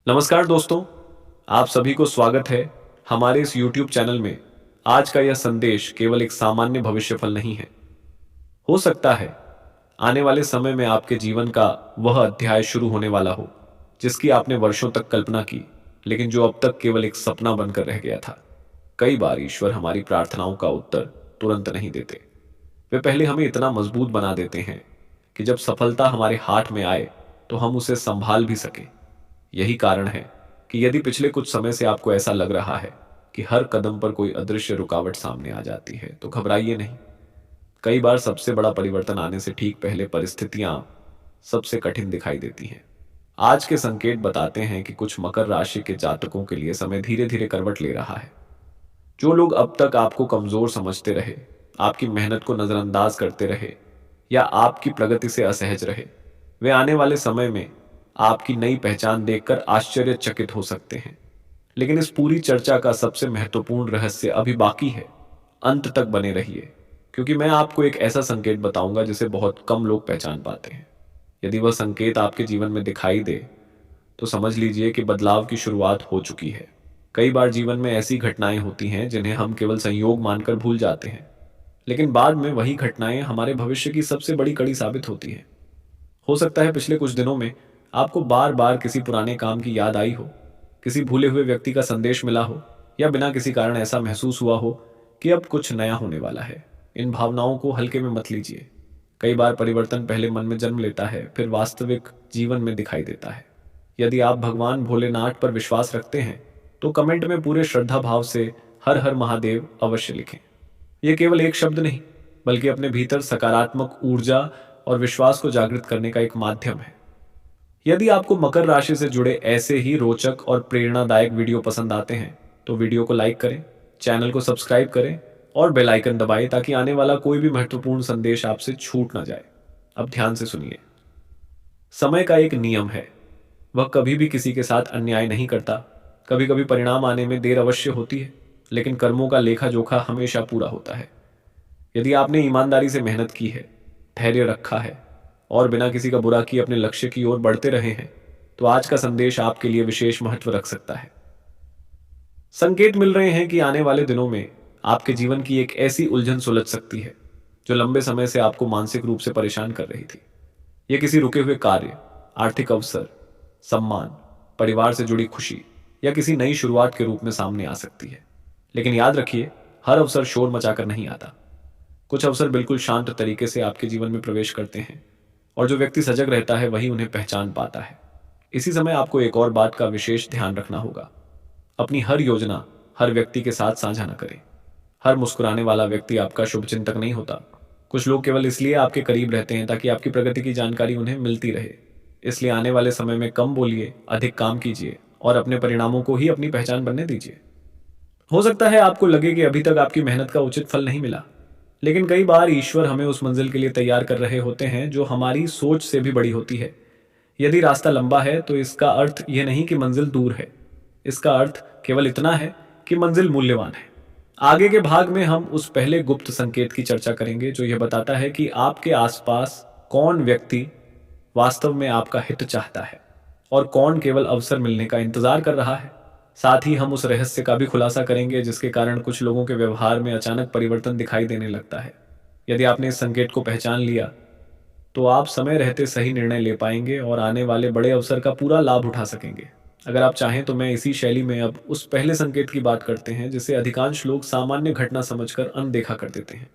नमस्कार दोस्तों, आप सभी को स्वागत है हमारे इस YouTube चैनल में। आज का यह संदेश केवल एक सामान्य भविष्यफल नहीं है। हो सकता है आने वाले समय में आपके जीवन का वह अध्याय शुरू होने वाला हो जिसकी आपने वर्षों तक कल्पना की, लेकिन जो अब तक केवल एक सपना बनकर रह गया था। कई बार ईश्वर हमारी प्रार्थनाओं का उत्तर तुरंत नहीं देते। वे पहले हमें इतना मजबूत बना देते हैं कि जब सफलता हमारे हाथ में आए तो हम उसे संभाल भी सके। यही कारण है कि यदि पिछले कुछ समय से आपको ऐसा लग रहा है कि हर कदम पर कोई अदृश्य रुकावट सामने आ जाती है, तो घबराइए नहीं। कई बार सबसे बड़ा परिवर्तन आने से ठीक पहले परिस्थितियां सबसे कठिन दिखाई देती हैं। आज के संकेत बताते हैं कि कुछ मकर राशि के जातकों के लिए समय धीरे धीरे करवट ले रहा है। जो लोग अब तक आपको कमजोर समझते रहे, आपकी मेहनत को नजरअंदाज करते रहे या आपकी प्रगति से असहज रहे, वे आने वाले समय में आपकी नई पहचान देखकर आश्चर्यचकित हो सकते हैं। लेकिन इस पूरी चर्चा का सबसे महत्वपूर्ण रहस्य अभी बाकी है। अंत तक बने रहिए, क्योंकि मैं आपको एक ऐसा संकेत बताऊंगा जिसे बहुत कम लोग पहचान पाते हैं। यदि वह संकेत आपके जीवन में दिखाई दे तो समझ लीजिए कि बदलाव की शुरुआत हो चुकी है। कई बार जीवन में ऐसी घटनाएं होती हैं जिन्हें हम केवल संयोग मानकर भूल जाते हैं, लेकिन बाद में वही घटनाएं हमारे भविष्य की सबसे बड़ी कड़ी साबित होती हैं। हो सकता है पिछले कुछ दिनों में आपको बार बार किसी पुराने काम की याद आई हो, किसी भूले हुए व्यक्ति का संदेश मिला हो, या बिना किसी कारण ऐसा महसूस हुआ हो कि अब कुछ नया होने वाला है। इन भावनाओं को हल्के में मत लीजिए। कई बार परिवर्तन पहले मन में जन्म लेता है, फिर वास्तविक जीवन में दिखाई देता है। यदि आप भगवान भोलेनाथ पर विश्वास रखते हैं तो कमेंट में पूरे श्रद्धा भाव से हर हर महादेव अवश्य लिखें। यह केवल एक शब्द नहीं, बल्कि अपने भीतर सकारात्मक ऊर्जा और विश्वास को जागृत करने का एक माध्यम है। यदि आपको मकर राशि से जुड़े ऐसे ही रोचक और प्रेरणादायक वीडियो पसंद आते हैं तो वीडियो को लाइक करें, चैनल को सब्सक्राइब करें और बेल आइकन दबाएं ताकि आने वाला कोई भी महत्वपूर्ण संदेश आपसे छूट ना जाए। अब ध्यान से सुनिए। समय का एक नियम है, वह कभी भी किसी के साथ अन्याय नहीं करता। कभी कभी परिणाम आने में देर अवश्य होती है, लेकिन कर्मों का लेखा जोखा हमेशा पूरा होता है। यदि आपने ईमानदारी से मेहनत की है, धैर्य रखा है और बिना किसी का बुरा किए अपने लक्ष्य की ओर बढ़ते रहे हैं, तो आज का संदेश आपके लिए विशेष महत्व रख सकता है। संकेत मिल रहे हैं कि आने वाले दिनों में आपके जीवन की एक ऐसी उलझन सुलझ सकती है जो लंबे समय से आपको मानसिक रूप से परेशान कर रही थी। यह किसी रुके हुए कार्य, आर्थिक अवसर, सम्मान, परिवार से जुड़ी खुशी या किसी नई शुरुआत के रूप में सामने आ सकती है। लेकिन याद रखिए, हर अवसर शोर मचाकर नहीं आता। कुछ अवसर बिल्कुल शांत तरीके से आपके जीवन में प्रवेश करते हैं और जो व्यक्ति सजग रहता है वही उन्हें पहचान पाता है। इसी समय आपको एक और बात का विशेष ध्यान रखना होगा। अपनी हर योजना हर व्यक्ति के साथ साझा न करें। हर मुस्कुराने वाला व्यक्ति आपका शुभचिंतक नहीं होता। कुछ लोग केवल इसलिए आपके करीब रहते हैं ताकि आपकी प्रगति की जानकारी उन्हें मिलती रहे। इसलिए आने वाले समय में कम बोलिए, अधिक काम कीजिए और अपने परिणामों को ही अपनी पहचान बनने दीजिए। हो सकता है आपको लगे कि अभी तक आपकी मेहनत का उचित फल नहीं मिला, लेकिन कई बार ईश्वर हमें उस मंजिल के लिए तैयार कर रहे होते हैं जो हमारी सोच से भी बड़ी होती है। यदि रास्ता लंबा है तो इसका अर्थ यह नहीं कि मंजिल दूर है। इसका अर्थ केवल इतना है कि मंजिल मूल्यवान है। आगे के भाग में हम उस पहले गुप्त संकेत की चर्चा करेंगे जो यह बताता है कि आपके आसपास कौन व्यक्ति वास्तव में आपका हित चाहता है और कौन केवल अवसर मिलने का इंतजार कर रहा है। साथ ही हम उस रहस्य का भी खुलासा करेंगे जिसके कारण कुछ लोगों के व्यवहार में अचानक परिवर्तन दिखाई देने लगता है। यदि आपने इस संकेत को पहचान लिया तो आप समय रहते सही निर्णय ले पाएंगे और आने वाले बड़े अवसर का पूरा लाभ उठा सकेंगे। अगर आप चाहें तो मैं इसी शैली में अब उस पहले संकेत की बात करते हैं जिसे अधिकांश लोग सामान्य घटना समझकर अनदेखा कर देते हैं,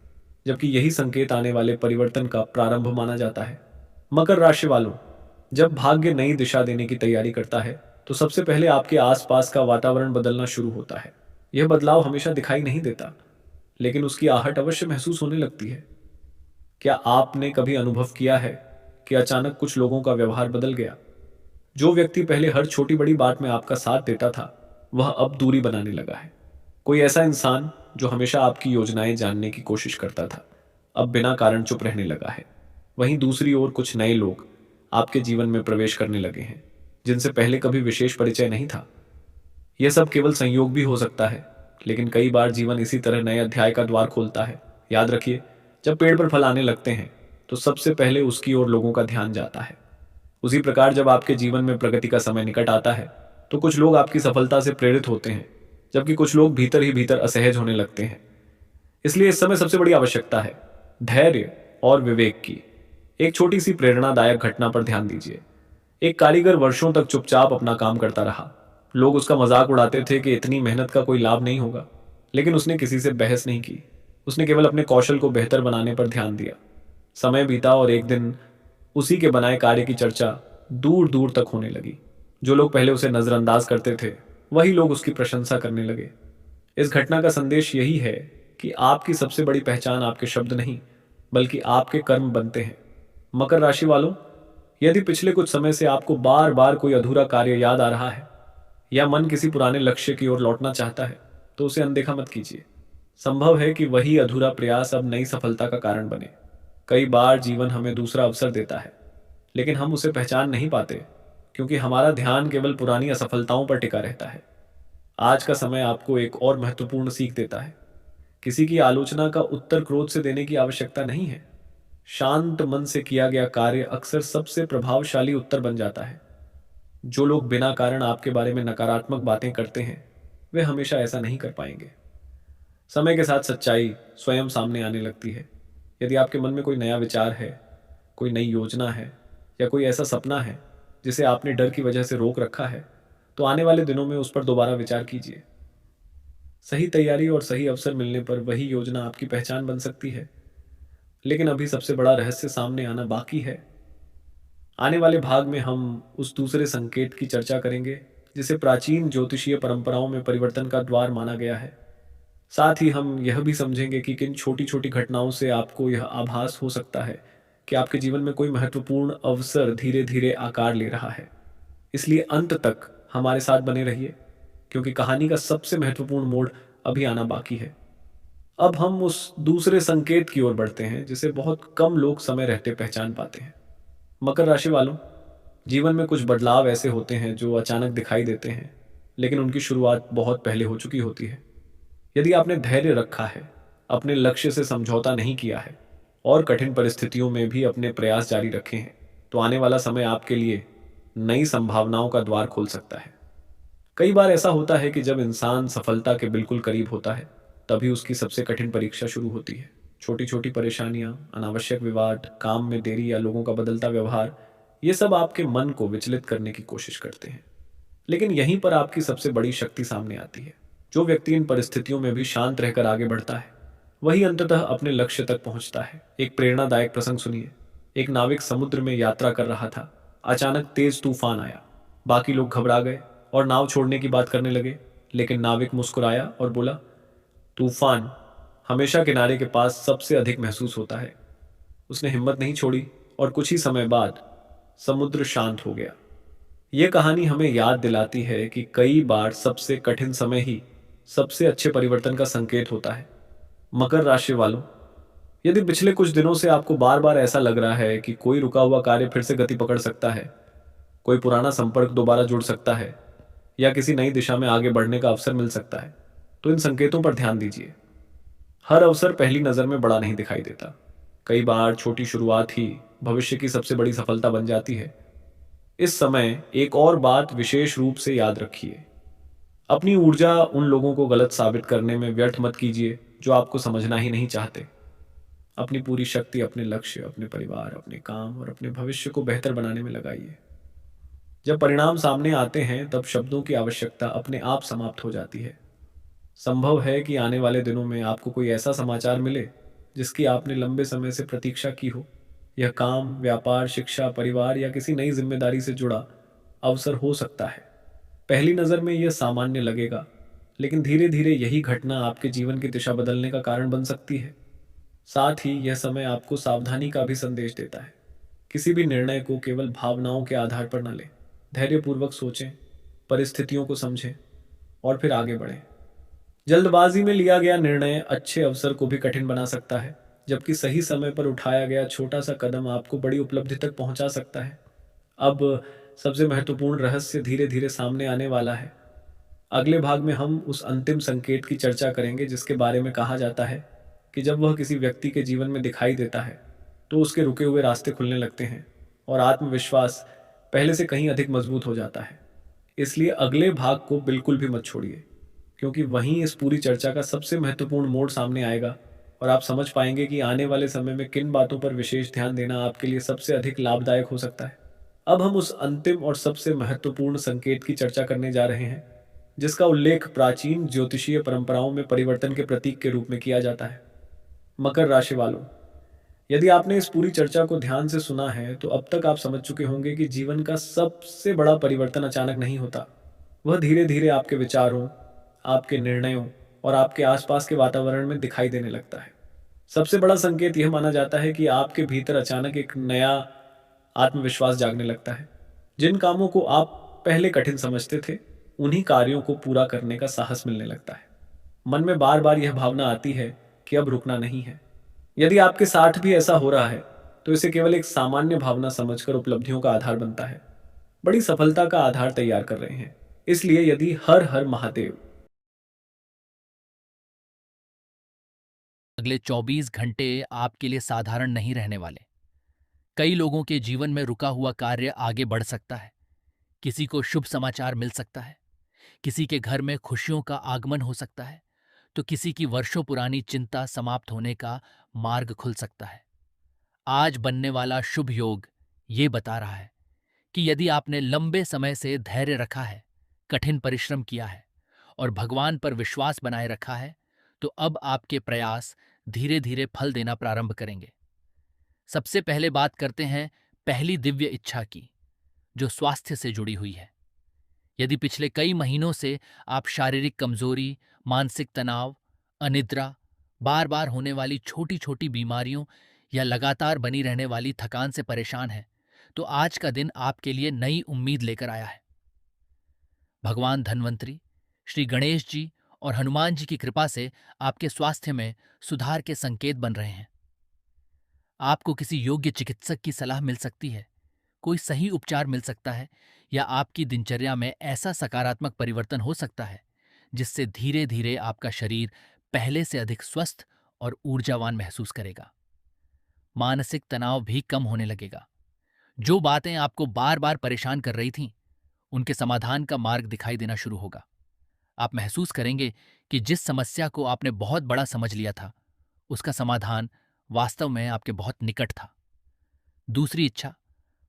जबकि यही संकेत आने वाले परिवर्तन का प्रारंभ माना जाता है। मकर राशि वालों, जब भाग्य नई दिशा देने की तैयारी करता है तो सबसे पहले आपके आसपास का वातावरण बदलना शुरू होता है। यह बदलाव हमेशा दिखाई नहीं देता, लेकिन उसकी आहट अवश्य महसूस होने लगती है। क्या आपने कभी अनुभव किया है कि अचानक कुछ लोगों का व्यवहार बदल गया? जो व्यक्ति पहले हर छोटी बड़ी बात में आपका साथ देता था, वह अब दूरी बनाने लगा है। कोई ऐसा इंसान जो हमेशा आपकी योजनाएं जानने की कोशिश करता था, अब बिना कारण चुप रहने लगा है। वहीं दूसरी ओर कुछ नए लोग आपके जीवन में प्रवेश करने लगे हैं जिनसे पहले कभी विशेष परिचय नहीं था। यह सब केवल संयोग भी हो सकता है, लेकिन कई बार जीवन इसी तरह नए अध्याय का द्वार खोलता है। याद रखिए, जब पेड़ पर फल आने लगते हैं तो सबसे पहले उसकी ओर लोगों का ध्यान जाता है। उसी प्रकार जब आपके जीवन में प्रगति का समय निकट आता है तो तो कुछ लोग आपकी सफलता से प्रेरित होते हैं, जबकि कुछ लोग भीतर ही भीतर असहज होने लगते हैं। इसलिए इस समय सबसे बड़ी आवश्यकता है धैर्य और विवेक की। एक छोटी सी प्रेरणादायक घटना पर ध्यान दीजिए। एक कारीगर वर्षों तक चुपचाप अपना काम करता रहा। लोग उसका मजाक उड़ाते थे कि इतनी मेहनत का कोई लाभ नहीं होगा, लेकिन उसने किसी से बहस नहीं की। उसने केवल अपने कौशल को बेहतर बनाने पर ध्यान दिया। समय बीता और एक दिन उसी के बनाए कार्य की चर्चा दूर दूर तक होने लगी। जो लोग पहले उसे नजरअंदाज करते थे, वही लोग उसकी प्रशंसा करने लगे। इस घटना का संदेश यही है कि आपकी सबसे बड़ी पहचान आपके शब्द नहीं, बल्कि आपके कर्म बनते हैं। मकर राशि वालों, यदि पिछले कुछ समय से आपको बार बार कोई अधूरा कार्य याद आ रहा है या मन किसी पुराने लक्ष्य की ओर लौटना चाहता है, तो उसे अनदेखा मत कीजिए। संभव है कि वही अधूरा प्रयास अब नई सफलता का कारण बने। कई बार जीवन हमें दूसरा अवसर देता है, लेकिन हम उसे पहचान नहीं पाते, क्योंकि हमारा ध्यान केवल पुरानी असफलताओं पर टिका रहता है। आज का समय आपको एक और महत्वपूर्ण सीख देता है। किसी की आलोचना का उत्तर क्रोध से देने की आवश्यकता नहीं है। शांत मन से किया गया कार्य अक्सर सबसे प्रभावशाली उत्तर बन जाता है। जो लोग बिना कारण आपके बारे में नकारात्मक बातें करते हैं, वे हमेशा ऐसा नहीं कर पाएंगे। समय के साथ सच्चाई स्वयं सामने आने लगती है। यदि आपके मन में कोई नया विचार है, कोई नई योजना है, या कोई ऐसा सपना है जिसे आपने डर की वजह से रोक रखा है, तो आने वाले दिनों में उस पर दोबारा विचार कीजिए। सही तैयारी और सही अवसर मिलने पर वही योजना आपकी पहचान बन सकती है। लेकिन अभी सबसे बड़ा रहस्य सामने आना बाकी है। आने वाले भाग में हम उस दूसरे संकेत की चर्चा करेंगे जिसे प्राचीन ज्योतिषीय परंपराओं में परिवर्तन का द्वार माना गया है। साथ ही हम यह भी समझेंगे कि किन छोटी छोटी घटनाओं से आपको यह आभास हो सकता है कि आपके जीवन में कोई महत्वपूर्ण अवसर धीरे धीरे आकार ले रहा है। इसलिए अंत तक हमारे साथ बने रहिए, क्योंकि कहानी का सबसे महत्वपूर्ण मोड़ अभी आना बाकी है। अब हम उस दूसरे संकेत की ओर बढ़ते हैं जिसे बहुत कम लोग समय रहते पहचान पाते हैं। मकर राशि वालों, जीवन में कुछ बदलाव ऐसे होते हैं जो अचानक दिखाई देते हैं, लेकिन उनकी शुरुआत बहुत पहले हो चुकी होती है। यदि आपने धैर्य रखा है, अपने लक्ष्य से समझौता नहीं किया है और कठिन परिस्थितियों में भी अपने प्रयास जारी रखे हैं, तो आने वाला समय आपके लिए नई संभावनाओं का द्वार खोल सकता है। कई बार ऐसा होता है कि जब इंसान सफलता के बिल्कुल करीब होता है, तभी उसकी सबसे कठिन परीक्षा शुरू होती है। छोटी छोटी परेशानियां, अनावश्यक विवाद, काम में देरी या लोगों का बदलता व्यवहार, ये सब आपके मन को विचलित करने की कोशिश करते हैं। लेकिन यहीं पर आपकी सबसे बड़ी शक्ति सामने आती है। जो व्यक्ति इन परिस्थितियों में भी शांत रहकर आगे बढ़ता है, वही अंततः अपने लक्ष्य तक पहुंचता है। एक प्रेरणादायक प्रसंग सुनिए। एक नाविक समुद्र में यात्रा कर रहा था। अचानक तेज तूफान आया। बाकी लोग घबरा गए और नाव छोड़ने की बात करने लगे, लेकिन नाविक मुस्कुराया और बोला, तूफान हमेशा किनारे के पास सबसे अधिक महसूस होता है। उसने हिम्मत नहीं छोड़ी और कुछ ही समय बाद समुद्र शांत हो गया। यह कहानी हमें याद दिलाती है कि कई बार सबसे कठिन समय ही सबसे अच्छे परिवर्तन का संकेत होता है। मकर राशि वालों, यदि पिछले कुछ दिनों से आपको बार बार ऐसा लग रहा है कि कोई रुका हुआ कार्य फिर से गति पकड़ सकता है, कोई पुराना संपर्क दोबारा जुड़ सकता है, या किसी नई दिशा में आगे बढ़ने का अवसर मिल सकता है, तो इन संकेतों पर ध्यान दीजिए। हर अवसर पहली नजर में बड़ा नहीं दिखाई देता। कई बार छोटी शुरुआत ही भविष्य की सबसे बड़ी सफलता बन जाती है। इस समय एक और बात विशेष रूप से याद रखिए। अपनी ऊर्जा उन लोगों को गलत साबित करने में व्यर्थ मत कीजिए जो आपको समझना ही नहीं चाहते। अपनी पूरी शक्ति अपने लक्ष्य, अपने परिवार, अपने काम और अपने भविष्य को बेहतर बनाने में लगाइए। जब परिणाम सामने आते हैं, तब शब्दों की आवश्यकता अपने आप समाप्त हो जाती है। संभव है कि आने वाले दिनों में आपको कोई ऐसा समाचार मिले जिसकी आपने लंबे समय से प्रतीक्षा की हो। यह काम, व्यापार, शिक्षा, परिवार या किसी नई जिम्मेदारी से जुड़ा अवसर हो सकता है। पहली नज़र में यह सामान्य लगेगा, लेकिन धीरे धीरे यही घटना आपके जीवन की दिशा बदलने का कारण बन सकती है। साथ ही यह समय आपको सावधानी का भी संदेश देता है। किसी भी निर्णय को केवल भावनाओं के आधार पर न लें। धैर्यपूर्वक सोचें, परिस्थितियों को समझें और फिर आगे बढ़ें। जल्दबाजी में लिया गया निर्णय अच्छे अवसर को भी कठिन बना सकता है, जबकि सही समय पर उठाया गया छोटा सा कदम आपको बड़ी उपलब्धि तक पहुंचा सकता है। अब सबसे महत्वपूर्ण रहस्य धीरे धीरे सामने आने वाला है। अगले भाग में हम उस अंतिम संकेत की चर्चा करेंगे जिसके बारे में कहा जाता है कि जब वह किसी व्यक्ति के जीवन में दिखाई देता है, तो उसके रुके हुए रास्ते खुलने लगते हैं और आत्मविश्वास पहले से कहीं अधिक मजबूत हो जाता है। इसलिए अगले भाग को बिल्कुल भी मत छोड़िए, क्योंकि वहीं इस पूरी चर्चा का सबसे महत्वपूर्ण मोड़ सामने आएगा और आप समझ पाएंगे कि आने वाले समय में किन बातों पर विशेष ध्यान देना आपके लिए सबसे अधिक लाभदायक हो सकता है। अब हम उस अंतिम और सबसे महत्वपूर्ण संकेत की चर्चा करने जा रहे हैं, जिसका उल्लेख प्राचीन ज्योतिषीय परंपराओं में परिवर्तन के प्रतीक के रूप में किया जाता है। मकर राशि वालों, यदि आपने इस पूरी चर्चा को ध्यान से सुना है तो अब तक आप समझ चुके होंगे कि जीवन का सबसे बड़ा परिवर्तन अचानक नहीं होता। वह धीरे धीरे आपके विचारों, आपके निर्णयों और आपके आसपास के वातावरण में दिखाई देने लगता है। सबसे बड़ा संकेत यह माना जाता है कि आपके भीतर अचानक एक नया आत्मविश्वास जागने लगता है। जिन कामों को आप पहले कठिन समझते थे, उन्हीं कार्यों को पूरा करने का साहस मिलने लगता है। मन में बार बार यह भावना आती है कि अब रुकना नहीं है। यदि आपके साथ भी ऐसा हो रहा है तो इसे केवल एक सामान्य भावना समझकर उपलब्धियों का आधार बनता है, बड़ी सफलता का आधार तैयार कर रहे हैं। इसलिए यदि हर हर महादेव। अगले 24 घंटे आपके लिए साधारण नहीं रहने वाले। कई लोगों के जीवन में रुका हुआ कार्य आगे बढ़ सकता है। किसी को शुभ समाचार मिल सकता है, किसी के घर में खुशियों का आगमन हो सकता है, तो किसी की वर्षों पुरानी चिंता समाप्त होने का मार्ग खुल सकता है। आज बनने वाला शुभ योग ये बता रहा है कि यदि आपने लंबे समय से धैर्य रखा है, कठिन परिश्रम किया है और भगवान पर विश्वास बनाए रखा है, तो अब आपके प्रयास धीरे धीरे फल देना प्रारंभ करेंगे। सबसे पहले बात करते हैं पहली दिव्य इच्छा की, जो स्वास्थ्य से जुड़ी हुई है। यदि पिछले कई महीनों से आप शारीरिक कमजोरी, मानसिक तनाव, अनिद्रा, बार बार होने वाली छोटी छोटी बीमारियों या लगातार बनी रहने वाली थकान से परेशान हैं, तो आज का दिन आपके लिए नई उम्मीद लेकर आया है। भगवान धन्वंतरी, श्री गणेश जी और हनुमान जी की कृपा से आपके स्वास्थ्य में सुधार के संकेत बन रहे हैं। आपको किसी योग्य चिकित्सक की सलाह मिल सकती है, कोई सही उपचार मिल सकता है, या आपकी दिनचर्या में ऐसा सकारात्मक परिवर्तन हो सकता है जिससे धीरे धीरे आपका शरीर पहले से अधिक स्वस्थ और ऊर्जावान महसूस करेगा। मानसिक तनाव भी कम होने लगेगा। जो बातें आपको बार बार परेशान कर रही थीं, उनके समाधान का मार्ग दिखाई देना शुरू होगा। आप महसूस करेंगे कि जिस समस्या को आपने बहुत बड़ा समझ लिया था, उसका समाधान वास्तव में आपके बहुत निकट था। दूसरी इच्छा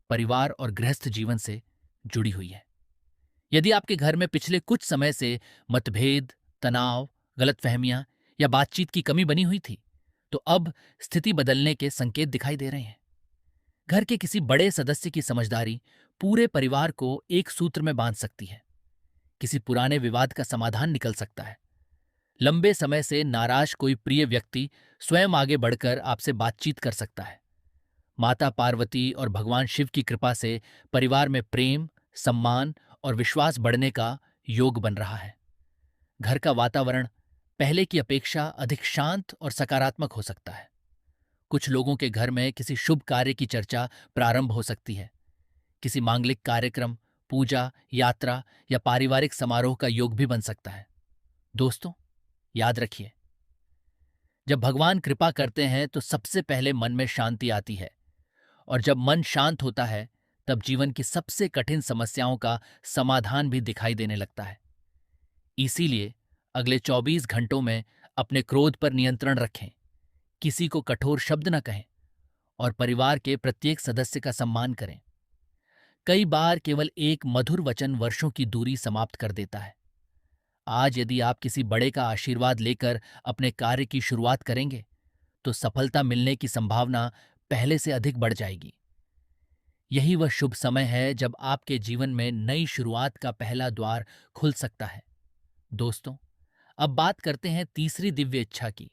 परिवार और गृहस्थ जीवन से जुड़ी हुई है। यदि आपके घर में पिछले कुछ समय से मतभेद, तनाव, गलतफहमियां या बातचीत की कमी बनी हुई थी, तो अब स्थिति बदलने के संकेत दिखाई दे रहे हैं। घर के किसी बड़े सदस्य की समझदारी पूरे परिवार को एक सूत्र में बांध सकती है। किसी पुराने विवाद का समाधान निकल सकता है। लंबे समय से नाराज कोई प्रिय व्यक्ति स्वयं आगे बढ़कर आपसे बातचीत कर सकता है। माता पार्वती और भगवान शिव की कृपा से परिवार में प्रेम, सम्मान और विश्वास बढ़ने का योग बन रहा है। घर का वातावरण पहले की अपेक्षा अधिक शांत और सकारात्मक हो सकता है। कुछ लोगों के घर में किसी शुभ कार्य की चर्चा प्रारंभ हो सकती है। किसी मांगलिक कार्यक्रम, पूजा, यात्रा या पारिवारिक समारोह का योग भी बन सकता है। दोस्तों, याद रखिए, जब भगवान कृपा करते हैं तो सबसे पहले मन में शांति आती है, और जब मन शांत होता है तब जीवन की सबसे कठिन समस्याओं का समाधान भी दिखाई देने लगता है। इसीलिए अगले 24 घंटों में अपने क्रोध पर नियंत्रण रखें, किसी को कठोर शब्द न कहें और परिवार के प्रत्येक सदस्य का सम्मान करें। कई बार केवल एक मधुर वचन वर्षों की दूरी समाप्त कर देता है। आज यदि आप किसी बड़े का आशीर्वाद लेकर अपने कार्य की शुरुआत करेंगे, तो सफलता मिलने की संभावना पहले से अधिक बढ़ जाएगी। यही वह शुभ समय है जब आपके जीवन में नई शुरुआत का पहला द्वार खुल सकता है। दोस्तों, अब बात करते हैं तीसरी दिव्य इच्छा की,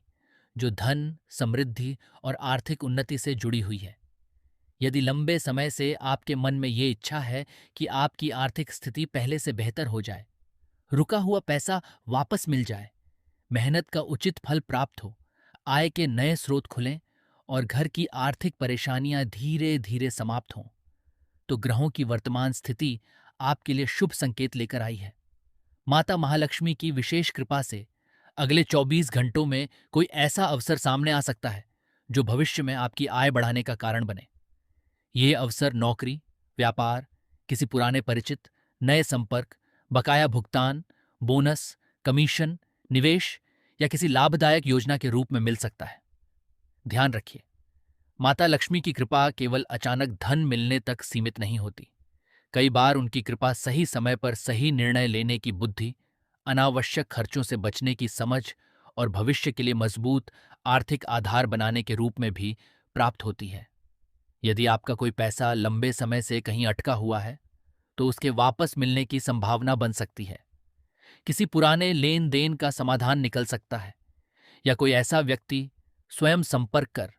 जो धन, समृद्धि और आर्थिक उन्नति से जुड़ी हुई है। यदि लंबे समय से आपके मन में ये इच्छा है कि आपकी आर्थिक स्थिति पहले से बेहतर हो जाए, रुका हुआ पैसा वापस मिल जाए, मेहनत का उचित फल प्राप्त हो, आय के नए स्रोत खुलें और घर की आर्थिक परेशानियां धीरे धीरे समाप्त हों, तो ग्रहों की वर्तमान स्थिति आपके लिए शुभ संकेत लेकर आई है। माता महालक्ष्मी की विशेष कृपा से अगले 24 घंटों में कोई ऐसा अवसर सामने आ सकता है जो भविष्य में आपकी आय बढ़ाने का कारण बने। ये अवसर नौकरी, व्यापार, किसी पुराने परिचित, नए संपर्क बकाया भुगतान, बोनस, कमीशन, निवेश या किसी लाभदायक योजना के रूप में मिल सकता है। ध्यान रखिए, माता लक्ष्मी की कृपा केवल अचानक धन मिलने तक सीमित नहीं होती। कई बार उनकी कृपा सही समय पर सही निर्णय लेने की बुद्धि, अनावश्यक खर्चों से बचने की समझ और भविष्य के लिए मजबूत आर्थिक आधार बनाने के रूप में भी प्राप्त होती है। यदि आपका कोई पैसा लंबे समय से कहीं अटका हुआ है, तो उसके वापस मिलने की संभावना बन सकती है। किसी पुराने लेन देन का समाधान निकल सकता है या कोई ऐसा व्यक्ति स्वयं संपर्क कर